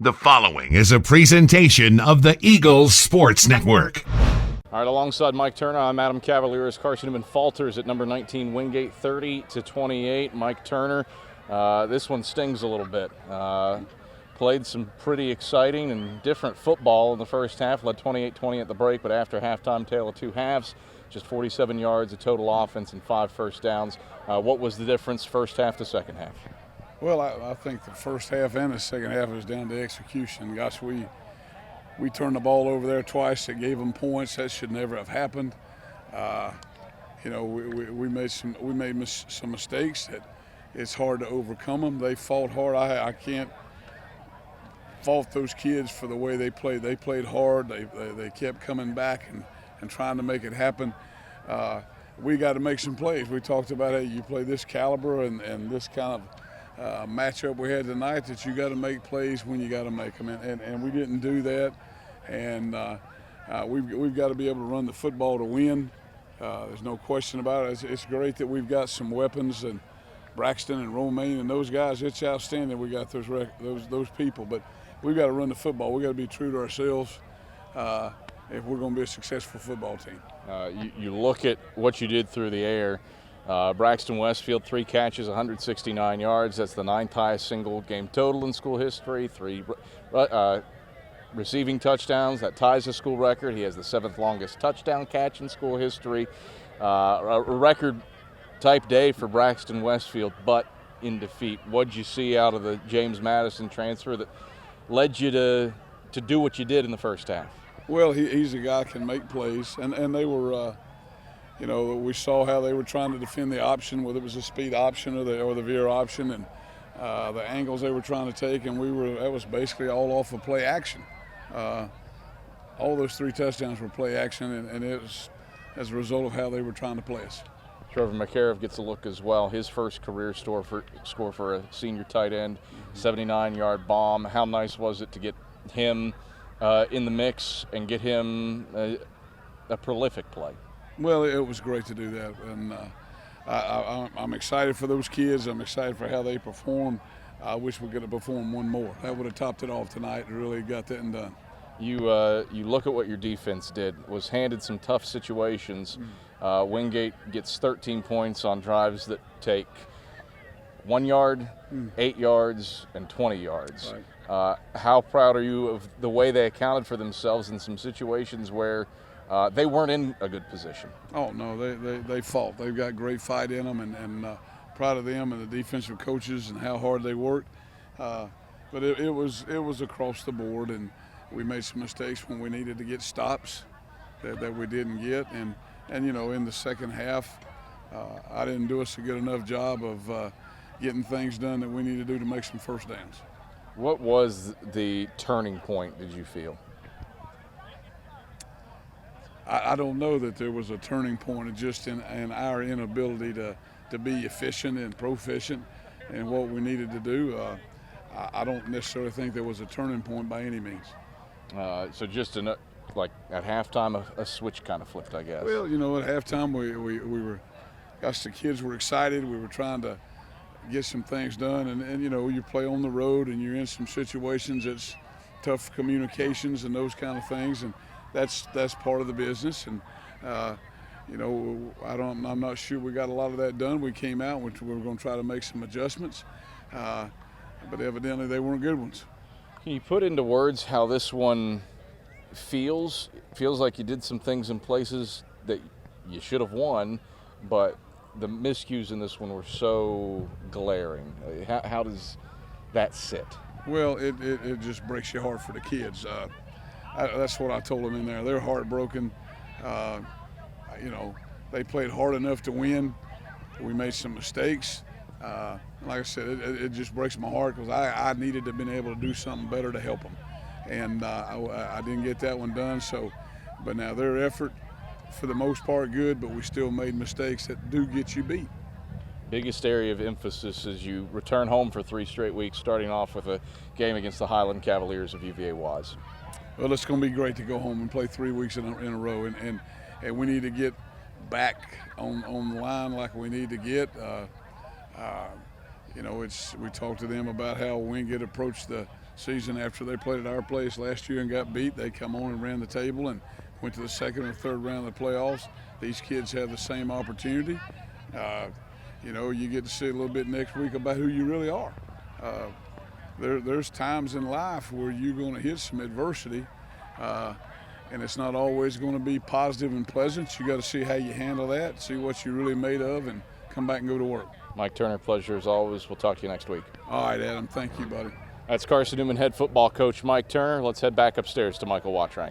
The following is a presentation of the Eagles Sports Network. All right, alongside Mike Turner, I'm Adam Cavalier as Carson-Newman falters at number 19 Wingate, 30-28. Mike Turner, this one stings a little bit. Played some pretty exciting and different football in the first half, led 28-20 at the break, but after halftime, tale of two halves, just 47 yards of total offense and 5 first downs. What was the difference first half to second half? Well, I think the first half and the second half was down to execution. Gosh, we turned the ball over there twice. That gave them points. That should never have happened. We made some mistakes that it's hard to overcome them. They fought hard. I can't fault those kids for the way they played. They played hard. They kept coming back and trying to make it happen. We got to make some plays. We talked about, hey, you play this caliber and this kind of matchup we had tonight, that you got to make plays when you got to make them, and we didn't do that. And we've got to be able to run the football to win. There's no question about it. It's great that we've got some weapons, and Braxton and Romaine and those guys. It's outstanding we got those people, but we've got to run the football. We've got to be true to ourselves if we're going to be a successful football team. You look at what you did through the air. Braxton Westfield, 3 catches, 169 yards. That's the 9th highest single game total in school history. 3 receiving touchdowns. That ties the school record. He has the 7th longest touchdown catch in school history. A record type day for Braxton Westfield, but in defeat. What'd you see out of the James Madison transfer that led you to do what you did in the first half? Well, he's a guy who can make plays, and they were we saw how they were trying to defend the option, whether it was a speed option or the veer option, and the angles they were trying to take, and that was basically all off of play action. All those 3 touchdowns were play action, and it was as a result of how they were trying to play us. Trevor McCarriff gets a look as well. His first career score for a senior tight end, 79-yard bomb. How nice was it to get him in the mix and get him a prolific play? Well, it was great to do that, and I'm excited for those kids. I'm excited for how they performed. I wish we could have performed one more. That would have topped it off tonight and really got that and done. You look at what your defense did, was handed some tough situations. Wingate gets 13 points on drives that take 1 yard, 8 yards, and 20 yards. Right. How proud are you of the way they accounted for themselves in some situations where they weren't in a good position? Oh, no, they fought. They've got great fight in them, and proud of them and the defensive coaches and how hard they worked. But it was across the board, and we made some mistakes when we needed to get stops that we didn't get. And in the second half, I didn't do us a good enough job of getting things done that we need to do to make some first downs. What was the turning point, did you feel? I don't know that there was a turning point, just in our inability to be efficient and proficient in what we needed to do. I don't necessarily think there was a turning point by any means. So just like at halftime, a switch kind of flipped, I guess. Well, at halftime we were, gosh, the kids were excited. We were trying to get some things done, and you play on the road and you're in some situations that's tough communications and those kind of things, and that's part of the business. And I'm not sure we got a lot of that done. We came out, we were going to try to make some adjustments, but evidently they weren't good ones. Can you put into words how this one feels? It feels like you did some things in places that you should have won, but the miscues in this one were so glaring. How does that sit? Well, it just breaks your heart for the kids. That's what I told them in there. They're heartbroken. They played hard enough to win. We made some mistakes. Like I said, it just breaks my heart because I needed to have been able to do something better to help them. And I didn't get that one done. But now their effort, for the most part, good, but we still made mistakes that do get you beat. Biggest area of emphasis as you return home for 3 straight weeks, starting off with a game against the Highland Cavaliers of UVA Wise. Well, it's going to be great to go home and play 3 weeks in a row, and we need to get back on the line like we need to get. We talked to them about how Wingate approached the season after they played at our place last year and got beat. They come on and ran the table and went to the second or third round of the playoffs. These kids have the same opportunity. You get to see a little bit next week about who you really are. There's times in life where you're going to hit some adversity, and it's not always going to be positive and pleasant. You got to see how you handle that, see what you're really made of, and come back and go to work. Mike Turner, pleasure as always. We'll talk to you next week. All right, Adam. Thank you, buddy. That's Carson-Newman head football coach Mike Turner. Let's head back upstairs to Michael Watrang.